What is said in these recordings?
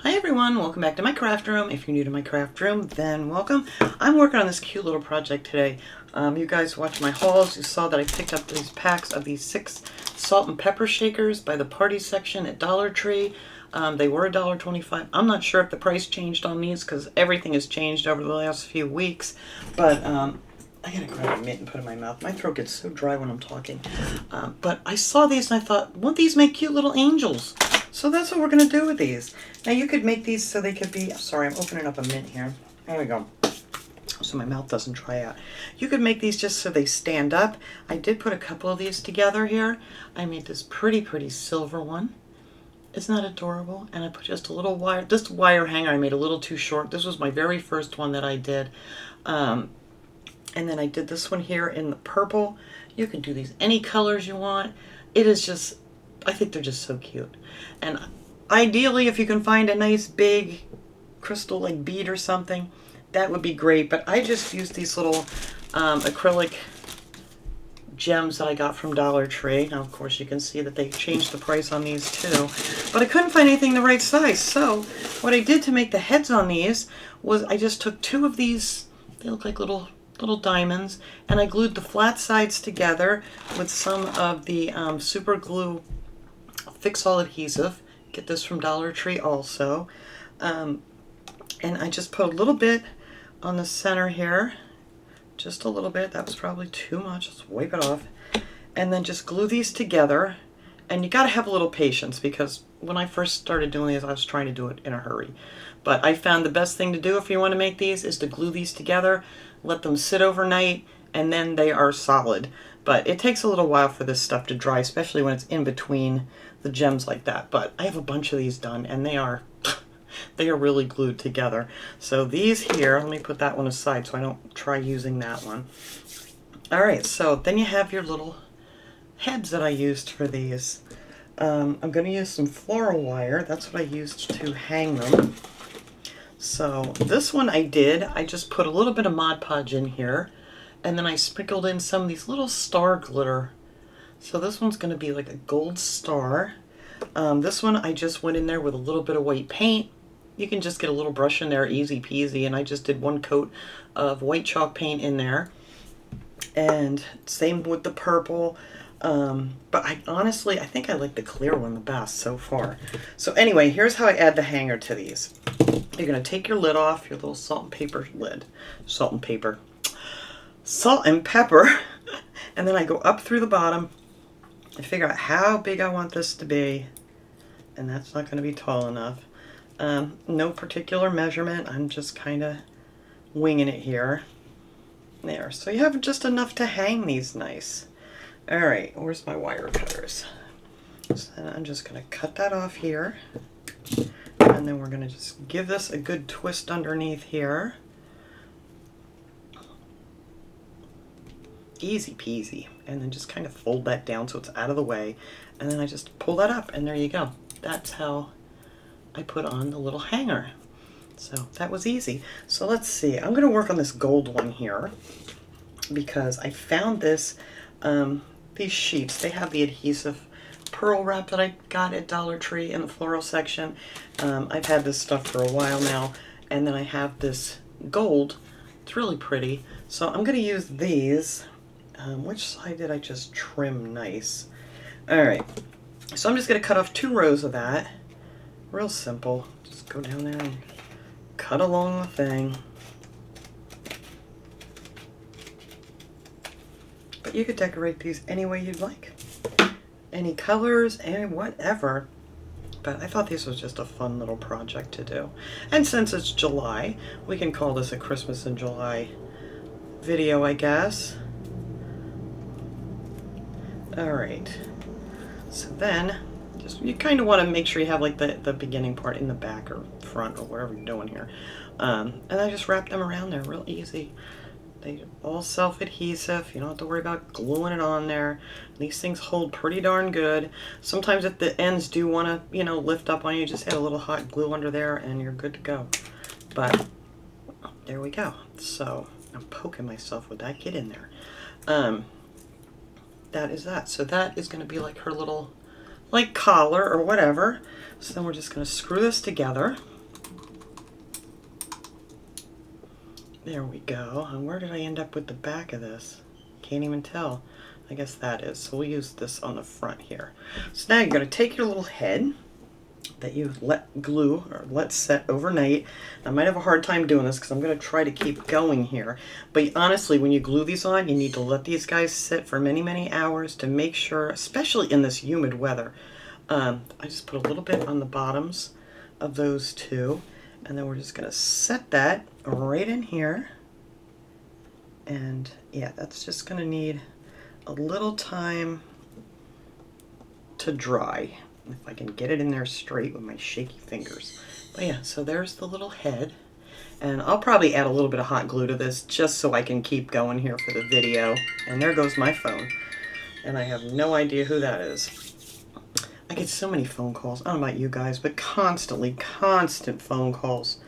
Hi everyone, welcome back to my craft room. If you're new to my craft room, then welcome. I'm working on this cute little project today. You guys watched my hauls. You saw that I picked up these packs of these 6 salt and pepper shakers by the party section at Dollar Tree. They were $1.25. I'm not sure if the price changed on these because everything has changed over the last few weeks. But I gotta grab a mint and put it in my mouth. My throat gets so dry when I'm talking. But I saw these and I thought, won't these make cute little angels? So that's what we're going to do with these. Now you could make these so they could be, sorry, I'm opening up a mint here. There we go. So my mouth doesn't dry out. You could make these just so they stand up. I did put a couple of these together here. I made this pretty silver one. Isn't that adorable? And I put just a little wire, this wire hanger I made a little too short. This was my very first one that I did. And then I did this one here in the purple. You can do these any colors you want. It is just, I think they're just so cute. And ideally, if you can find a nice big crystal like bead or something, that would be great. But I just used these little acrylic gems that I got from Dollar Tree. Now, of course, you can see that they changed the price on these too. But I couldn't find anything the right size. So what I did to make the heads on these was I just took 2 of these, they look like little diamonds, and I glued the flat sides together with some of the super glue Fix All adhesive. Get this from Dollar Tree also. And I just put a little bit on the center here. Just a little bit. That was probably too much. Let's wipe it off. And then just glue these together. And you got to have a little patience because when I first started doing these, I was trying to do it in a hurry. But I found the best thing to do if you want to make these is to glue these together, let them sit overnight, and then they are solid. But it takes a little while for this stuff to dry, especially when it's in between the gems like that. But I have a bunch of these done, and they are really glued together. So these here, let me put that one aside so I don't try using that one. All right, so then you have your little heads that I used for these. I'm going to use some floral wire. That's what I used to hang them. So this one I just put a little bit of Mod Podge in here, and then I sprinkled in some of these little star glitter. So this one's going to be like a gold star. This one I just went in there with a little bit of white paint. You can just get a little brush in there, easy peasy, and I just did 1 coat of white chalk paint in there. And same with the purple. But honestly, I think I like the clear one the best so far. So anyway, here's how I add the hanger to these. You're going to take your lid off, your little salt and pepper lid. Salt and pepper. Salt and pepper. And then I go up through the bottom and figure out how big I want this to be. And that's not going to be tall enough. No particular measurement. I'm just kind of winging it here. There. So you have just enough to hang these nice. All right. Where's my wire cutters? So then I'm just going to cut that off here. And then we're going to just give this a good twist underneath here. Easy peasy. And then just kind of fold that down so it's out of the way. And then I just pull that up and there you go. That's how I put on the little hanger. So that was easy. So let's see. I'm going to work on this gold one here because I found this, these sheets. They have the adhesive pearl wrap that I got at Dollar Tree in the floral section. I've had this stuff for a while now. And then I have this gold. It's really pretty. So I'm going to use these. Which side did I just trim nice? All right. So I'm just going to cut off 2 rows of that. Real simple. Just go down there and cut along the thing. But you could decorate these any way you'd like. Any colors, any whatever. But I thought this was just a fun little project to do. And since it's July, we can call this a Christmas in July video, I guess. All right. So then, you kind of want to make sure you have like the beginning part in the back or front or wherever you're doing here. And I just wrap them around there real easy. They all self-adhesive. You don't have to worry about gluing it on there. These things hold pretty darn good. Sometimes if the ends do want to, lift up on you, just add a little hot glue under there and you're good to go. But there we go. So I'm poking myself with that. Get in there. That is that. So that is going to be like her little like collar or whatever. So then we're just going to screw this together. There we go. And where did I end up with the back of this? Can't even tell. I guess that is. So we'll use this on the front here. So now you're going to take your little head that you let glue or let set overnight. I might have a hard time doing this because I'm going to try to keep going here. But honestly, when you glue these on, you need to let these guys sit for many, many hours to make sure, especially in this humid weather. I just put a little bit on the bottoms of those two. And then we're just going to set that right in here. And yeah, that's just going to need a little time to dry. If I can get it in there straight with my shaky fingers. But yeah, so there's the little head. And I'll probably add a little bit of hot glue to this just so I can keep going here for the video. And there goes my phone. And I have no idea who that is. I get so many phone calls. I don't know about you guys, but constant phone calls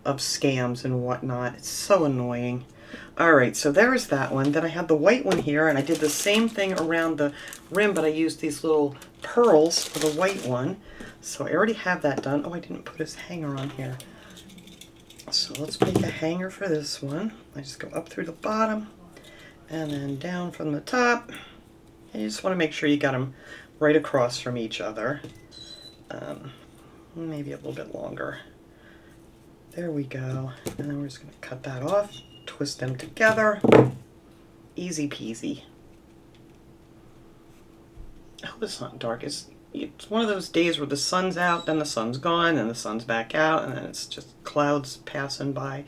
of scams and whatnot. It's so annoying. Alright, so there's that one. Then I had the white one here, and I did the same thing around the rim, but I used these little pearls for the white one. So I already have that done. Oh, I didn't put his hanger on here. So let's make a hanger for this one. I just go up through the bottom, and then down from the top. And you just want to make sure you got them right across from each other. Maybe a little bit longer. There we go. And then we're just going to cut that off, twist them together. Easy peasy. I hope it's not dark. It's one of those days where the sun's out, then the sun's gone, and the sun's back out, and then it's just clouds passing by.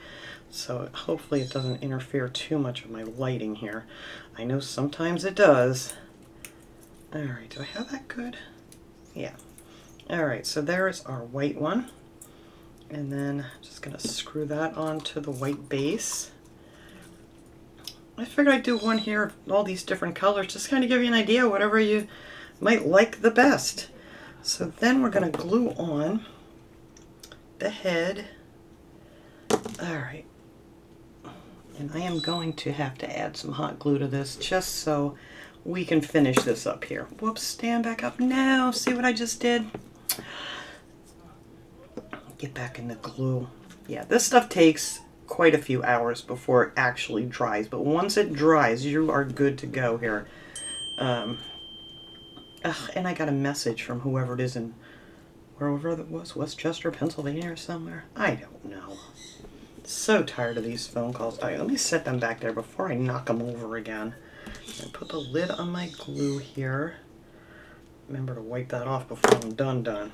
So hopefully it doesn't interfere too much with my lighting here. I know sometimes it does. Alright, do I have that good? Yeah. Alright, so there's our white one. And then I'm just going to screw that onto the white base. I figured I'd do one here, all these different colors, just kind of give you an idea, whatever you might like the best. So then we're going to glue on the head. Alright. And I am going to have to add some hot glue to this just so we can finish this up here. Whoops, stand back up now. See what I just did? Get back in the glue. Yeah, this stuff takes quite a few hours before it actually dries, but once it dries, you are good to go here. And I got a message from whoever it is in wherever it was, Westchester, Pennsylvania or somewhere. I don't know. So tired of these phone calls. All right, let me set them back there before I knock them over again. And put the lid on my glue here. Remember to wipe that off before I'm done.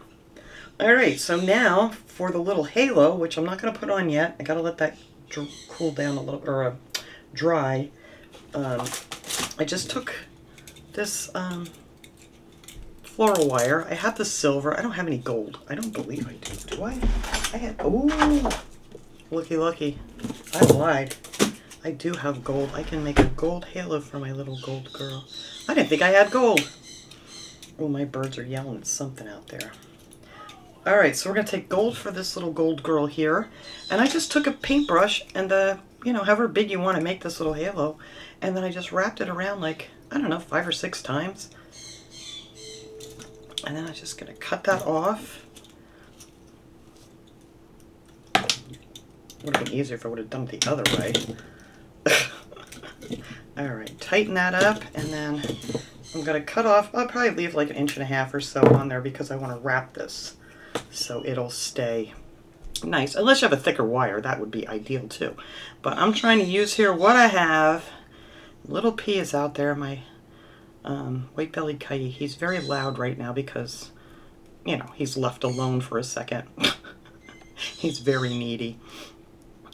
Alright, so now for the little halo, which I'm not going to put on yet. I got to let that cool down a little, or dry. I just took this floral wire. I have the silver. I don't have any gold. I don't believe I do. Do I? I had, ooh, looky. I lied. I do have gold. I can make a gold halo for my little gold girl. I didn't think I had gold. Oh, my birds are yelling at something out there. Alright, so we're going to take gold for this little gold girl here. And I just took a paintbrush and however big you want to make this little halo. And then I just wrapped it around like, I don't know, 5 or 6 times. And then I'm just going to cut that off. Would have been easier if I would have done it the other way. Alright, tighten that up, and then I'm going to cut off, I'll probably leave like 1.5 inches or so on there because I want to wrap this so it'll stay nice. Unless you have a thicker wire, that would be ideal too. But I'm trying to use here what I have. Little P is out there, my white-bellied coyote. He's very loud right now because, you know, he's left alone for a second. He's very needy.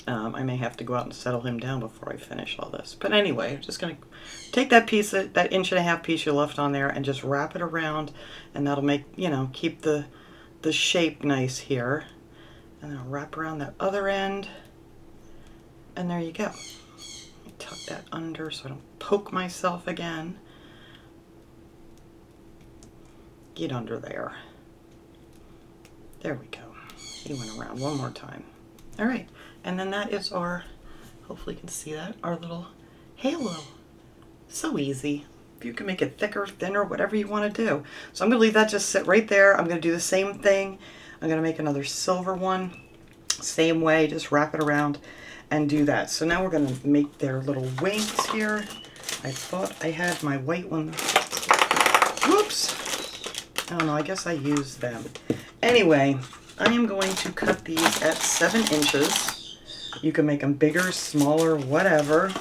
I may have to go out and settle him down before I finish all this. But anyway, I'm just going to take that piece, that 1.5 inch piece you left on there, and just wrap it around, and that'll make, you know, keep the shape nice here. And then I'll wrap around that other end, and there you go. Let me tuck that under so I don't poke myself again. Get under there. There we go. He went around one more time. All right. And then that is our, hopefully you can see that, our little halo. So easy. You can make it thicker, thinner, whatever you want to do. So I'm going to leave that just sit right there. I'm going to do the same thing. I'm going to make another silver one. Same way, just wrap it around and do that. So now we're going to make their little wings here. I thought I had my white one. Whoops. I don't know, I guess I used them. Anyway, I am going to cut these at 7 inches. You can make them bigger, smaller, whatever.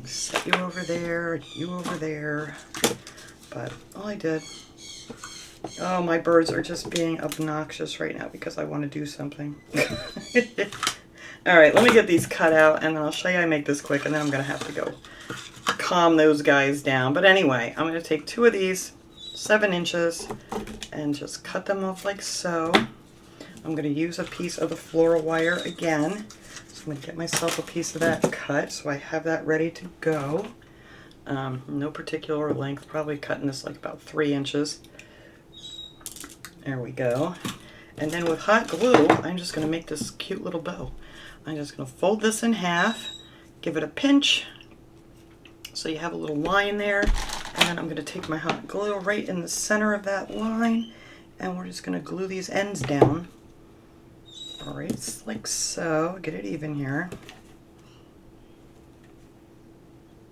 Set you over there, you over there. But all I did... Oh, my birds are just being obnoxious right now because I want to do something. All right, let me get these cut out, and then I'll show you how I make this quick, and then I'm going to have to go calm those guys down. But anyway, I'm going to take 2 of these, 7 inches, and just cut them off like so. I'm going to use a piece of the floral wire again. So I'm going to get myself a piece of that cut, so I have that ready to go. No particular length, probably cutting this like about 3 inches. There we go. And then with hot glue, I'm just going to make this cute little bow. I'm just going to fold this in half, give it a pinch, so you have a little line there. And then I'm going to take my hot glue right in the center of that line, and we're just going to glue these ends down. All right, like so. Get it even here.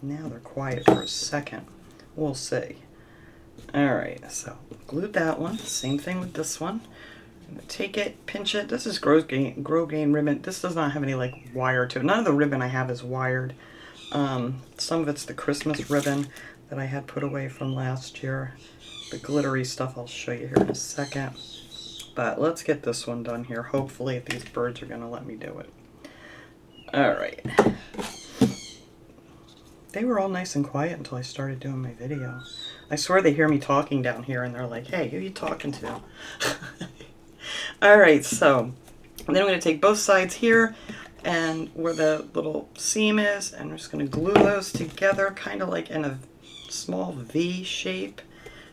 Now they're quiet for a second. We'll see. All right, so glued that one. Same thing with this one. I'm gonna take it, pinch it. This is Grow Gain ribbon. This does not have any like wire to it. None of the ribbon I have is wired. Some of it's the Christmas ribbon that I had put away from last year. The glittery stuff I'll show you here in a second. But let's get this one done here. Hopefully these birds are gonna let me do it. All right. They were all nice and quiet until I started doing my video. I swear they hear me talking down here and they're like, hey, who are you talking to? All right, so then I'm going to take both sides here and where the little seam is, and I'm just going to glue those together kind of like in a small V shape.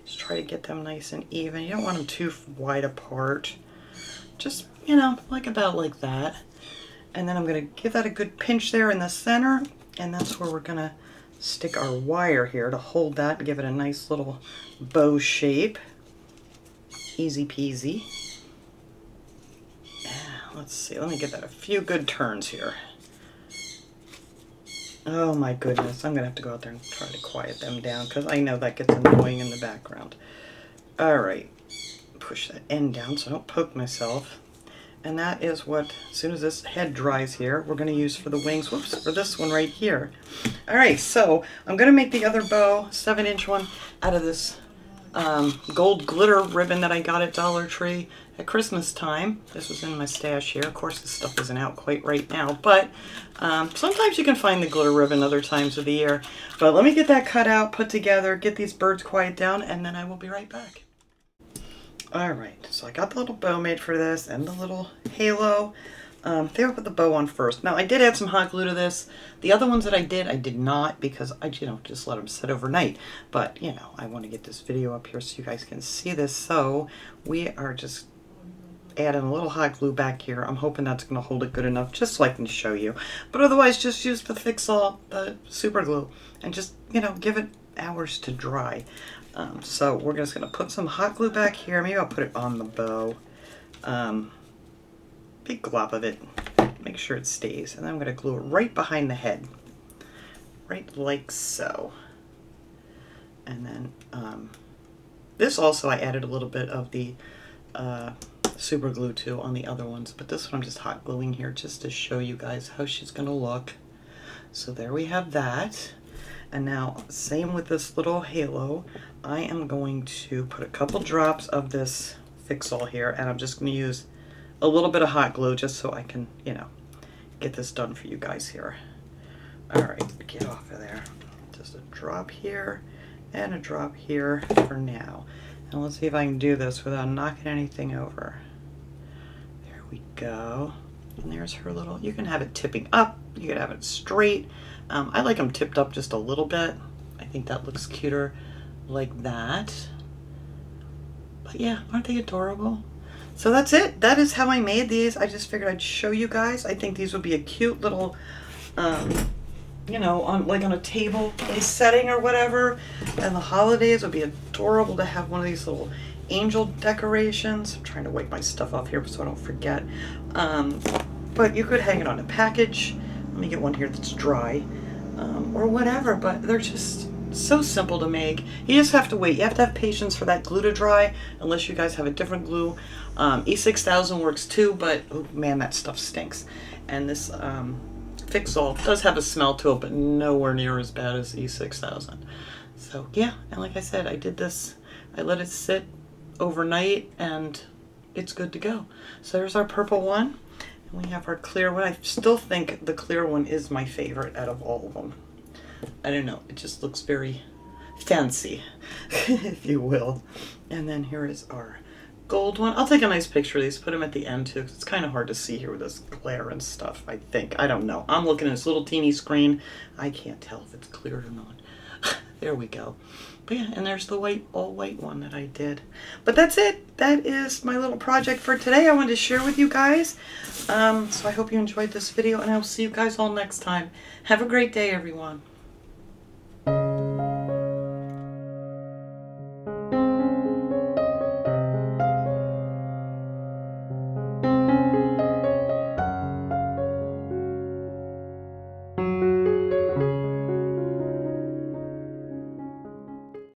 Just try to get them nice and even. You don't want them too wide apart. Just, you know, like about like that. And then I'm going to give that a good pinch there in the center, and that's where we're going to stick our wire here to hold that and give it a nice little bow shape. Easy peasy. Let's see, let me get that a few good turns here. Oh my goodness, I'm gonna have to go out there and try to quiet them down because I know that gets annoying in the background. All right, push that end down so I don't poke myself. And that is what, as soon as this head dries here, we're gonna use for the wings, whoops, for this one right here. All right, so I'm gonna make the other bow, 7-inch one, out of this gold glitter ribbon that I got at Dollar Tree at Christmas time. This was in my stash here. Of course, this stuff isn't out quite right now, but sometimes you can find the glitter ribbon other times of the year. But let me get that cut out, put together, get these birds quiet down, and then I will be right back. All right, so I got the little bow made for this and the little halo. I'll put the bow on first. Now, I did add some hot glue to this. The other ones that I did not because I, just let them sit overnight. But, I want to get this video up here so you guys can see this. So we are just adding a little hot glue back here. I'm hoping that's going to hold it good enough just so I can show you. But otherwise, just use the Fix-All super glue and just, give it hours to dry. So we're just going to put some hot glue back here. Maybe I'll put it on the bow. Big glob of it. Make sure it stays. And then I'm going to glue it right behind the head. Right like so. And then this also I added a little bit of the super glue to on the other ones. But this one I'm just hot gluing here just to show you guys how she's going to look. So there we have that. And now, same with this little halo, I am going to put a couple drops of this Fix-All here, and I'm just going to use a little bit of hot glue just so I can, get this done for you guys here. All right, get off of there. Just a drop here and a drop here for now. And let's see if I can do this without knocking anything over. There we go. And there's her little, you can have it tipping up, you can have it straight. I like them tipped up just a little bit. I think that looks cuter like that. But yeah, aren't they adorable? So that's it. That is how I made these. I just figured I'd show you guys. I think these would be a cute little, you know, on like on a table place setting or whatever. And the holidays would be adorable to have one of these little angel decorations. I'm trying to wipe my stuff off here so I don't forget. But you could hang it on a package. Let me get one here that's dry, or whatever. But they're just so simple to make. You just have to wait. You have to have patience for that glue to dry, unless you guys have a different glue. E6000 works too, but oh man, that stuff stinks. And this Fix-All does have a smell to it, but nowhere near as bad as E6000. So yeah, and like I said, I did this, I let it sit overnight, and it's good to go. So there's our purple one, and we have our clear one. I still think the clear one is my favorite out of all of them. I don't know, it just looks very fancy, if you will. And then here is our gold one. I'll take a nice picture of these, put them at the end too, because it's kind of hard to see here with this glare and stuff, I think. I don't know. I'm looking at this little teeny screen. I can't tell if it's clear or not. There we go. But yeah, and there's the white, all white one that I did. But that's it. That is my little project for today. I wanted to share with you guys. So I hope you enjoyed this video, and I'll see you guys all next time. Have a great day, everyone.